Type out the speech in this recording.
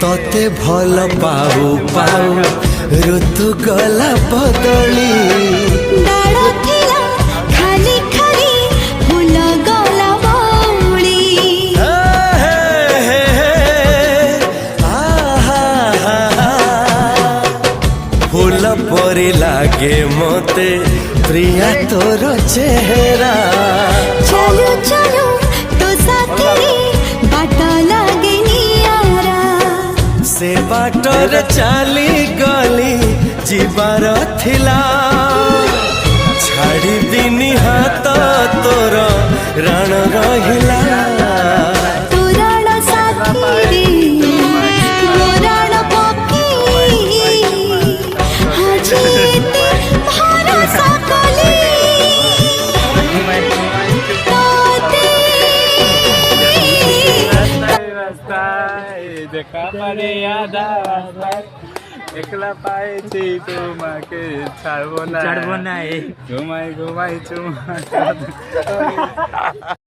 तोते भल पाऊ पाऊ ऋतु गला बदली डाळ थिला खाली खाली फूल गला बौली फूल परी लागे मोते प्रिया तोर चेहरा चलो चलो तो साथी बाट लागे नियारा से बाटर चली गली जीवार थिला छाड़ी दिनी हाथ तोर राण रहिला तू राण साथी मो राण पक्षी आजी भरोसा कली দেখা পারে আদা একলা পাইছি তোমাকে ছাড়বো না ঘুমাই ঘুমাই চুমা